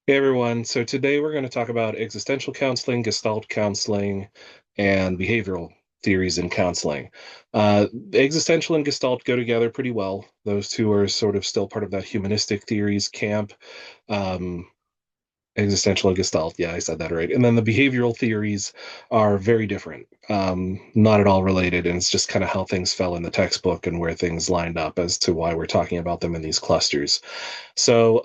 Hey everyone, so today we're going to talk about existential counseling, Gestalt counseling, and behavioral theories in counseling. Existential and Gestalt go together pretty well. Those two are sort of still part of that humanistic theories camp. Um, Existential and Gestalt, yeah, I said that right. And then the behavioral theories are very different, not at all related, and it's just kind of how things fell in the textbook and where things lined up as to why we're talking about them in these clusters. So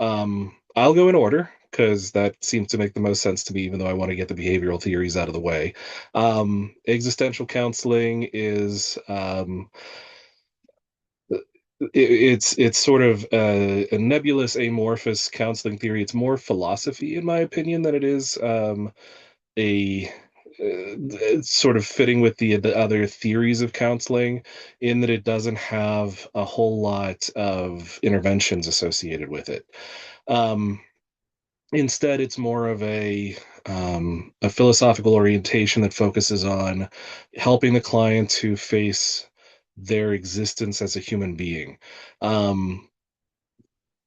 I'll go in order because that seems to make the most sense to me, even though I want to get the behavioral theories out of the way. Existential counseling is it's sort of a nebulous, amorphous counseling theory. It's more philosophy, in my opinion, than it is a it's sort of fitting with the other theories of counseling in that it doesn't have a whole lot of interventions associated with it. Um, Instead, it's more of a philosophical orientation that focuses on helping the client to face their existence as a human being, um,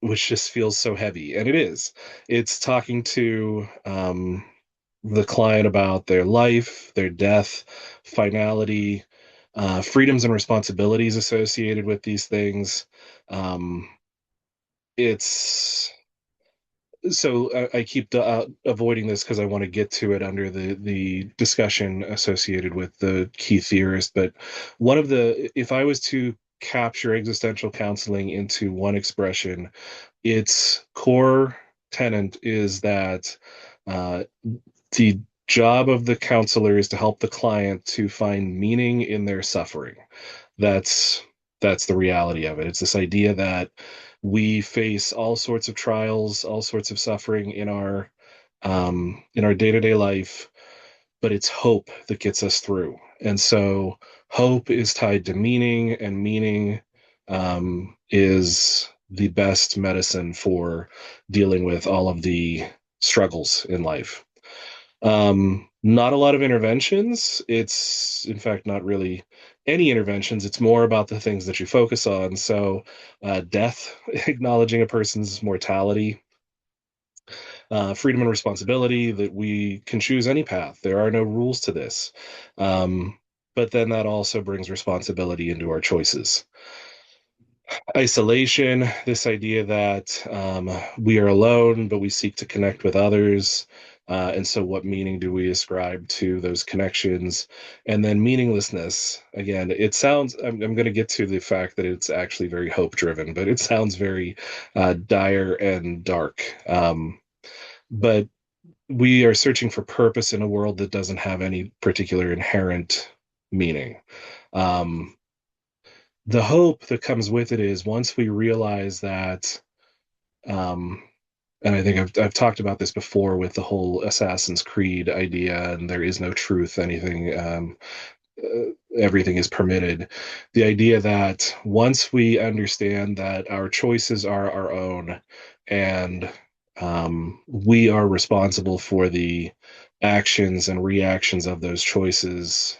which just feels so heavy, and it is. It's talking to the client about their life, their death, finality, freedoms and responsibilities associated with these things. Um, it's so I keep avoiding this because I want to get to it under the discussion associated with the key theorist. But if I was to capture existential counseling into one expression, its core tenet is that uh, the job of the counselor is to help the client to find meaning in their suffering. That's that's the reality of it. It's this idea that we face all sorts of trials, all sorts of suffering in our day-to-day life, but it's hope that gets us through. And so hope is tied to meaning, and meaning is the best medicine for dealing with all of the struggles in life. Not a lot of interventions. It's, in fact, not really any interventions. It's more about the things that you focus on. So, death, acknowledging a person's mortality, freedom and responsibility, that we can choose any path. There are no rules to this. Um, but then that also brings responsibility into our choices. Isolation, this idea that we are alone, but we seek to connect with others. And so, what meaning do we ascribe to those connections? And then, meaninglessness. Again, it sounds, I'm going to get to the fact that it's actually very hope driven, but it sounds very dire and dark. But we are searching for purpose in a world that doesn't have any particular inherent meaning. Um, the hope that comes with it is once we realize that, um, and I think I've talked about this before with the whole Assassin's Creed idea, and there is no truth, everything is permitted. The idea that once we understand that our choices are our own, and we are responsible for the actions and reactions of those choices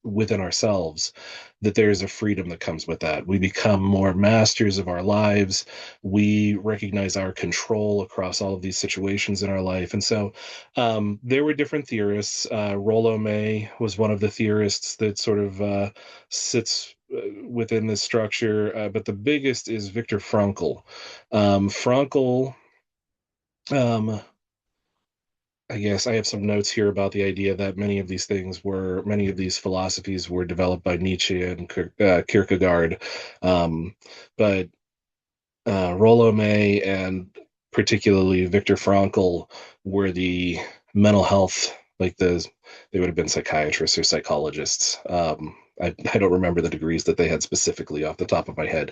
within ourselves, that there's a freedom that comes with that. We become more masters of our lives. We recognize our control across all of these situations in our life. And so there were different theorists. Rollo May was one of the theorists that sort of sits within this structure, but the biggest is Viktor Frankl. Frankl, um, I guess I have some notes here about the idea that many of these philosophies were developed by Nietzsche and Kierkegaard. Um, but Rollo May and particularly Viktor Frankl were the mental health, they would have been psychiatrists or psychologists. I don't remember the degrees that they had specifically off the top of my head.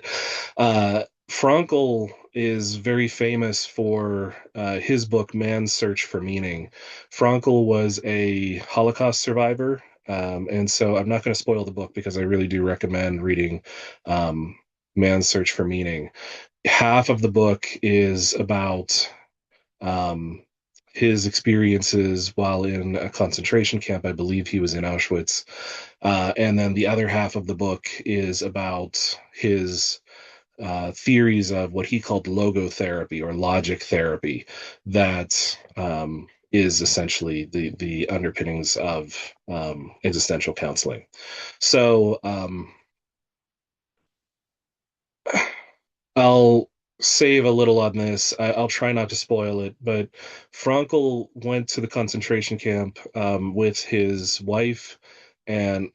Frankl is very famous for his book, Man's Search for Meaning. Frankl was a Holocaust survivor. And so I'm not going to spoil the book because I really do recommend reading Man's Search for Meaning. Half of the book is about um, his experiences while in a concentration camp. I believe he was in Auschwitz. And then the other half of the book is about his theories of what he called logotherapy or logic therapy that is essentially the underpinnings of existential counseling. So I'll save a little on this. I'll try not to spoil it, but Frankl went to the concentration camp with his wife and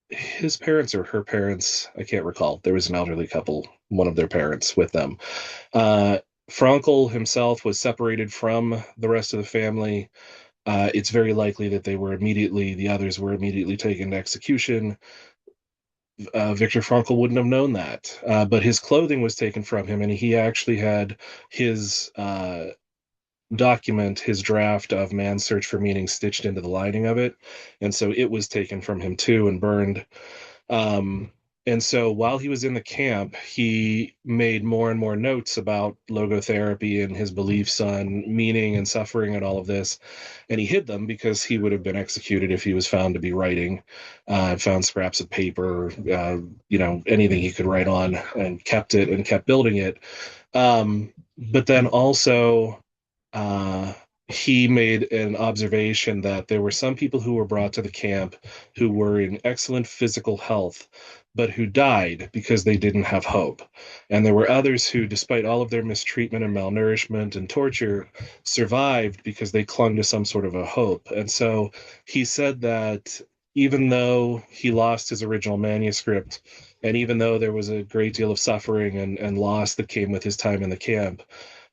his parents or her parents. I can't recall. There was an elderly couple, one of their parents with them. Uh, Frankl himself was separated from the rest of the family. It's very likely that the others were immediately taken to execution. Viktor Frankl wouldn't have known that, but his clothing was taken from him, and he actually had his document, his draft of Man's Search for Meaning, stitched into the lining of it, and so it was taken from him too and burned. Um, and so while he was in the camp, he made more and more notes about logotherapy and his beliefs on meaning and suffering and all of this. And he hid them because he would have been executed if he was found to be writing. Found scraps of paper, anything he could write on, and kept it and kept building it. But then also, uh, he made an observation that there were some people who were brought to the camp who were in excellent physical health, but who died because they didn't have hope. And there were others who, despite all of their mistreatment and malnourishment and torture, survived because they clung to some sort of a hope. And so he said that even though he lost his original manuscript, and even though there was a great deal of suffering and loss that came with his time in the camp,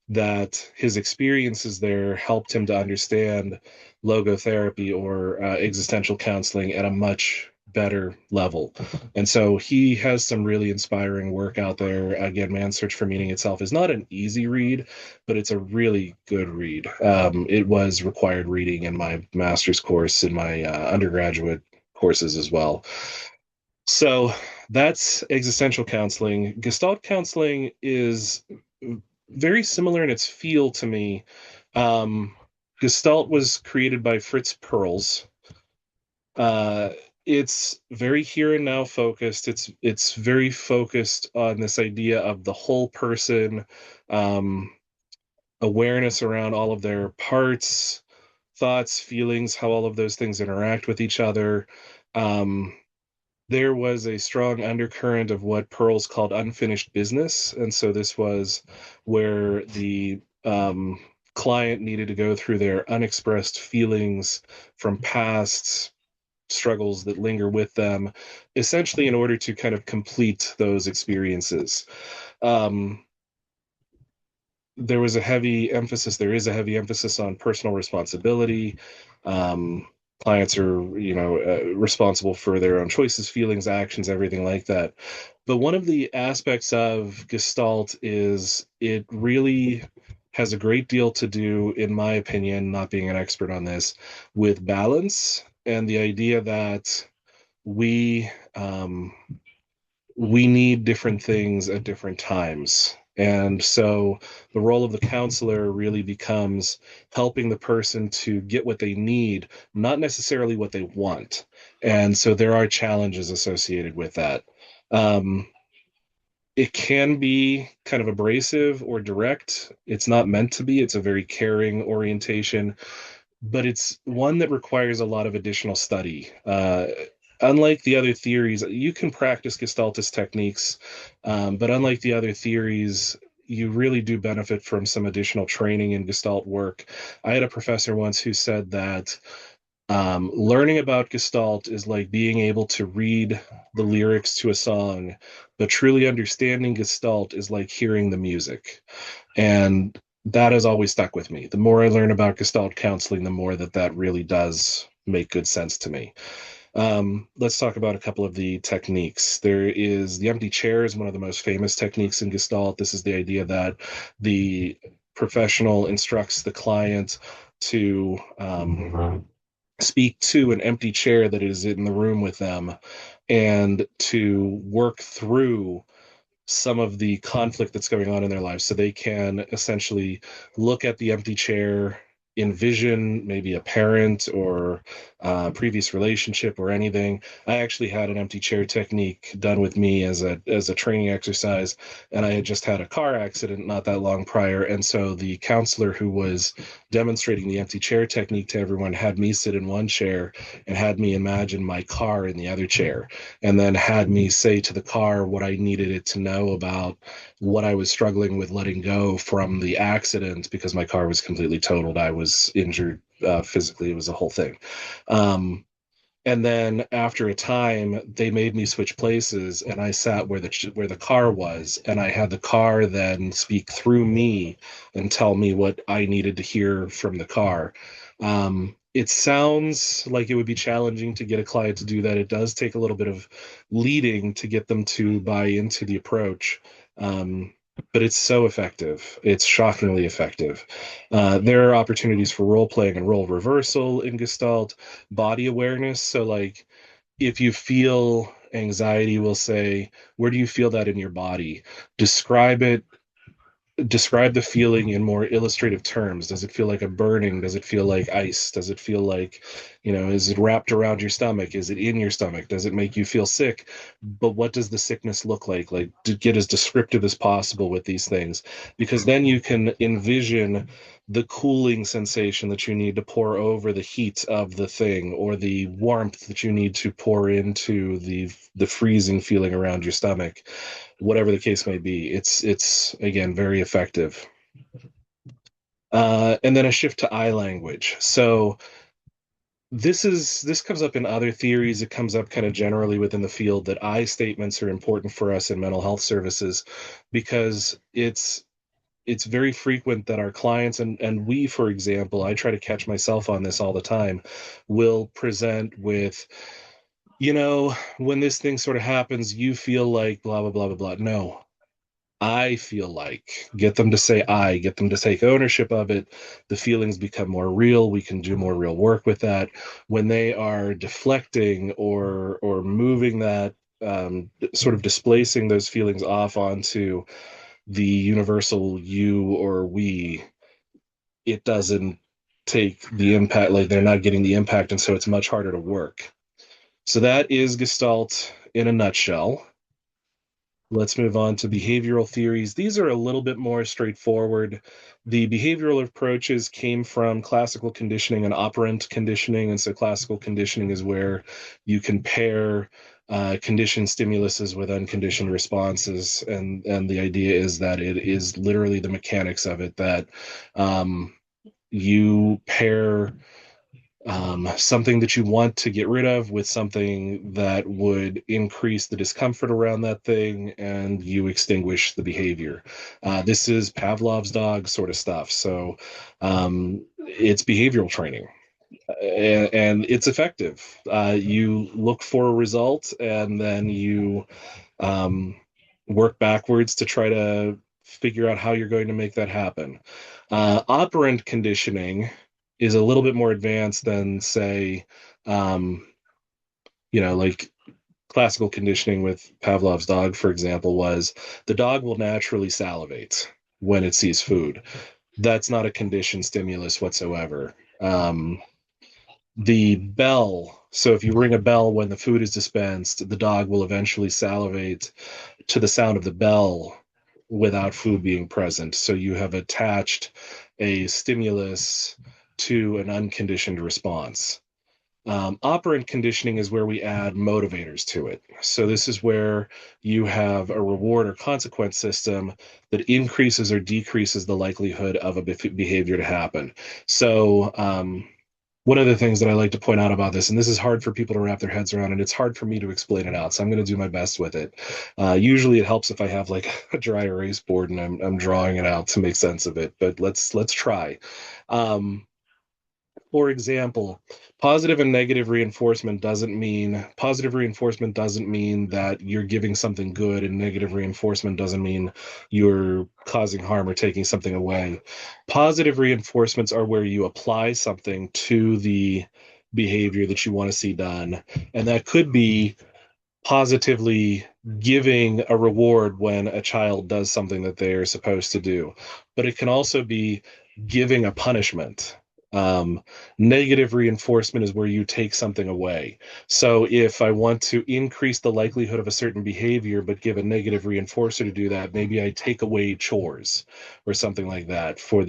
that his experiences there helped him to understand logotherapy or existential counseling at a much better level. And so he has some really inspiring work out there. Again, Man's Search for Meaning itself is not an easy read, but it's a really good read. It was required reading in my master's course, in my undergraduate courses as well. So that's existential counseling. Gestalt counseling is very similar in its feel to me. Um, Gestalt was created by Fritz Perls. Uh, it's very here and now focused. It's very focused on this idea of the whole person, um, awareness around all of their parts, thoughts, feelings, how all of those things interact with each other. Um, there was a strong undercurrent of what Pearls called unfinished business. And so this was where the client needed to go through their unexpressed feelings from past struggles that linger with them, essentially in order to kind of complete those experiences. Um, there is a heavy emphasis on personal responsibility. Um, Clients are, responsible for their own choices, feelings, actions, everything like that. But one of the aspects of Gestalt is it really has a great deal to do, in my opinion, not being an expert on this, with balance and the idea that we um, we need different things at different times. And so the role of the counselor really becomes helping the person to get what they need, not necessarily what they want. And so there are challenges associated with that. Um, it can be kind of abrasive or direct. It's not meant to be, it's a very caring orientation, but it's one that requires a lot of additional study. Unlike the other theories, you can practice Gestaltist techniques, but unlike the other theories, you really do benefit from some additional training in Gestalt work. I had a professor once who said that learning about Gestalt is like being able to read the lyrics to a song, but truly understanding Gestalt is like hearing the music. And that has always stuck with me. The more I learn about Gestalt counseling, the more that really does make good sense to me. Let's talk about a couple of the techniques. There is the empty chair is one of the most famous techniques in Gestalt. This is the idea that the professional instructs the client to speak to an empty chair that is in the room with them and to work through some of the conflict that's going on in their lives so they can essentially look at the empty chair, envision maybe a parent or previous relationship or anything. I actually had an empty chair technique done with me as a training exercise, and I had just had a car accident not that long prior, and so the counselor who was demonstrating the empty chair technique to everyone had me sit in one chair and had me imagine my car in the other chair, and then had me say to the car what I needed it to know about what I was struggling with letting go from the accident because my car was completely totaled. I was injured physically. It was a whole thing. Um, and then after a time, they made me switch places, and I sat where the car was, and I had the car then speak through me and tell me what I needed to hear from the car. It sounds like it would be challenging to get a client to do that. It does take a little bit of leading to get them to buy into the approach. Um, but it's so effective. It's shockingly effective. There are opportunities for role playing and role reversal in Gestalt, body awareness. So, like, if you feel anxiety, we'll say, where do you feel that in your body? Describe it, describe the feeling in more illustrative terms. Does it feel like a burning? Does it feel like ice? Does it feel like, is it wrapped around your stomach? Is it in your stomach? Does it make you feel sick? But what does the sickness look like? Like, to get as descriptive as possible with these things, because then you can envision the cooling sensation that you need to pour over the heat of the thing, or the warmth that you need to pour into the freezing feeling around your stomach, whatever the case may be. It's again very effective. And then a shift to I language. So this comes up in other theories. It comes up kind of generally within the field that I statements are important for us in mental health services because it's very frequent that our clients and we, for example, I try to catch myself on this all the time, will present with, when this thing sort of happens, you feel like blah blah blah blah blah. No, I feel like, get them to say I, get them to take ownership of it. The feelings become more real. We can do more real work with that. When they are deflecting or moving that, sort of displacing those feelings off onto the universal you or we, it doesn't take the impact, like they're not getting the impact, and so it's much harder to work. So that is Gestalt in a nutshell. Let's move on to behavioral theories. These are a little bit more straightforward. The behavioral approaches came from classical conditioning and operant conditioning. And so classical conditioning is where you compare conditioned stimuluses with unconditioned responses. And the idea is that it is literally the mechanics of it that you pair something that you want to get rid of with something that would increase the discomfort around that thing, and you extinguish the behavior. This is Pavlov's dog sort of stuff. So it's behavioral training. And it's effective. You look for a result, and then you um, work backwards to try to figure out how you're going to make that happen. Operant conditioning is a little bit more advanced than, say, um, like classical conditioning with Pavlov's dog, for example, was the dog will naturally salivate when it sees food. That's not a conditioned stimulus whatsoever. The bell, so if you ring a bell when the food is dispensed, the dog will eventually salivate to the sound of the bell without food being present. So you have attached a stimulus to an unconditioned response. Operant conditioning is where we add motivators to it. So this is where you have a reward or consequence system that increases or decreases the likelihood of a behavior to happen. So one of the things that I like to point out about this, and this is hard for people to wrap their heads around, and it's hard for me to explain it out, so I'm going to do my best with it. Usually, it helps if I have like a dry erase board and I'm drawing it out to make sense of it. But let's try. Um, for example, positive reinforcement doesn't mean that you're giving something good, and negative reinforcement doesn't mean you're causing harm or taking something away. Positive reinforcements are where you apply something to the behavior that you want to see done, and that could be positively giving a reward when a child does something that they're supposed to do, but it can also be giving a punishment. Um, Negative reinforcement is where you take something away. So if I want to increase the likelihood of a certain behavior, but give a negative reinforcer to do that, maybe I take away chores or something like that for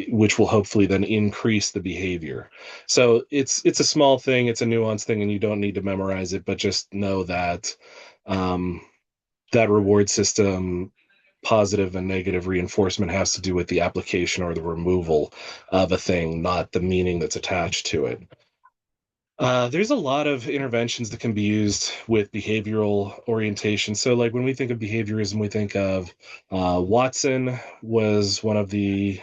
which will hopefully then increase the behavior. So it's a small thing, it's a nuanced thing, and you don't need to memorize it, but just know that um, that reward system, positive and negative reinforcement, has to do with the application or the removal of a thing, not the meaning that's attached to it. There's a lot of interventions that can be used with behavioral orientation. So, like when we think of behaviorism, we think of Watson was one of the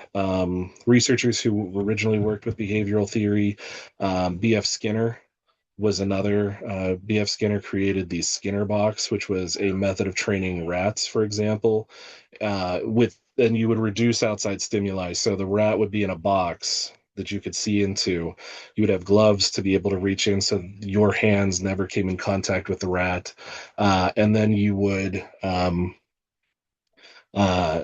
researchers who originally worked with behavioral theory. B.F. Skinner was another. B.F. Skinner created the Skinner box, which was a method of training rats, for example, with then you would reduce outside stimuli. So the rat would be in a box that you could see into. You would have gloves to be able to reach in so your hands never came in contact with the rat. And then you would uh,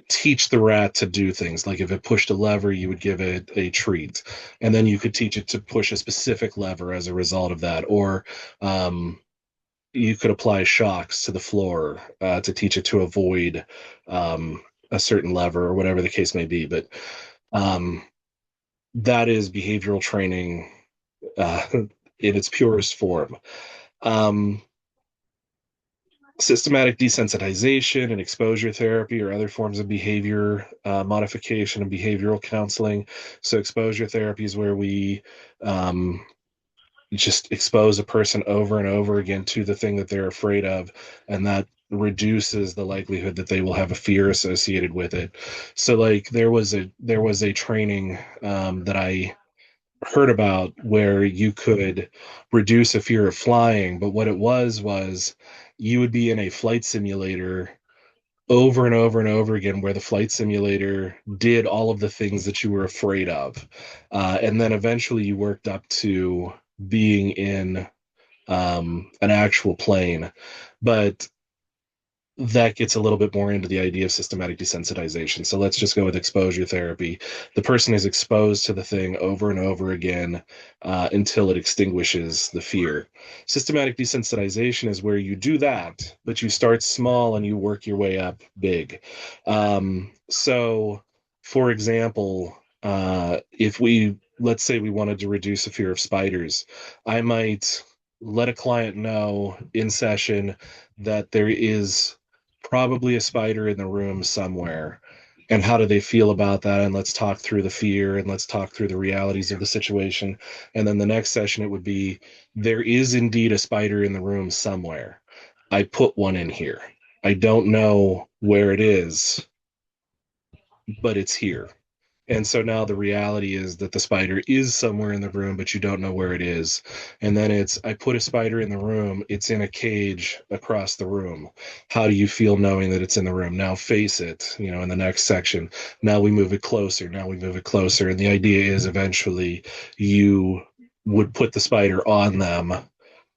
teach the rat to do things. Like if it pushed a lever, you would give it a treat. And then you could teach it to push a specific lever as a result of that. Or you could apply shocks to the floor to teach it to avoid a certain lever or whatever the case may be. But um, that is behavioral training uh, in its purest form. Um, Systematic desensitization and exposure therapy or other forms of behavior modification and behavioral counseling. So, exposure therapy is where we just expose a person over and over again to the thing that they're afraid of, and that reduces the likelihood that they will have a fear associated with it. So, like there was a training that I heard about where you could reduce a fear of flying, but what it was you would be in a flight simulator over and over and over again where the flight simulator did all of the things that you were afraid of. And then eventually you worked up to being in an actual plane. But that gets a little bit more into the idea of systematic desensitization. So let's just go with exposure therapy. The person is exposed to the thing over and over again until it extinguishes the fear. Systematic desensitization is where you do that, but you start small and you work your way up big. So, for example, if let's say we wanted to reduce a fear of spiders, I might let a client know in session that there is probably a spider in the room somewhere. And how do they feel about that? And let's talk through the fear and let's talk through the realities of the situation. And then the next session, it would be there is indeed a spider in the room somewhere. I put one in here. I don't know where it is, but it's here. And so now the reality is that the spider is somewhere in the room, but you don't know where it is. And then it's, I put a spider in the room, it's in a cage across the room. How do you feel knowing that it's in the room? Now face it, in the next section. Now we move it closer. Now we move it closer. And the idea is eventually you would put the spider on them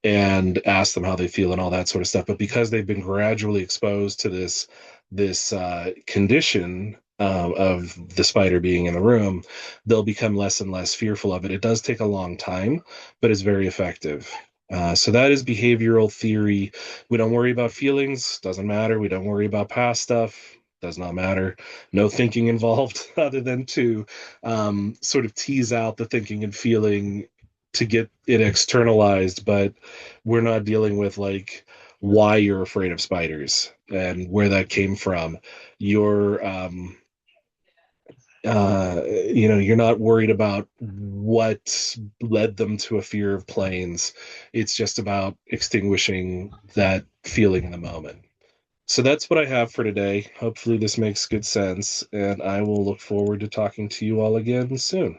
and ask them how they feel and all that sort of stuff. But because they've been gradually exposed to this condition of the spider being in the room, they'll become less and less fearful of it. It does take a long time, but it's very effective. So that is behavioral theory. We don't worry about feelings, doesn't matter. We don't worry about past stuff, does not matter. No thinking involved other than to sort of tease out the thinking and feeling to get it externalized, but we're not dealing with like why you're afraid of spiders and where that came from. You're you're not worried about what led them to a fear of planes. It's just about extinguishing that feeling in the moment. So that's what I have for today. Hopefully this makes good sense, and I will look forward to talking to you all again soon.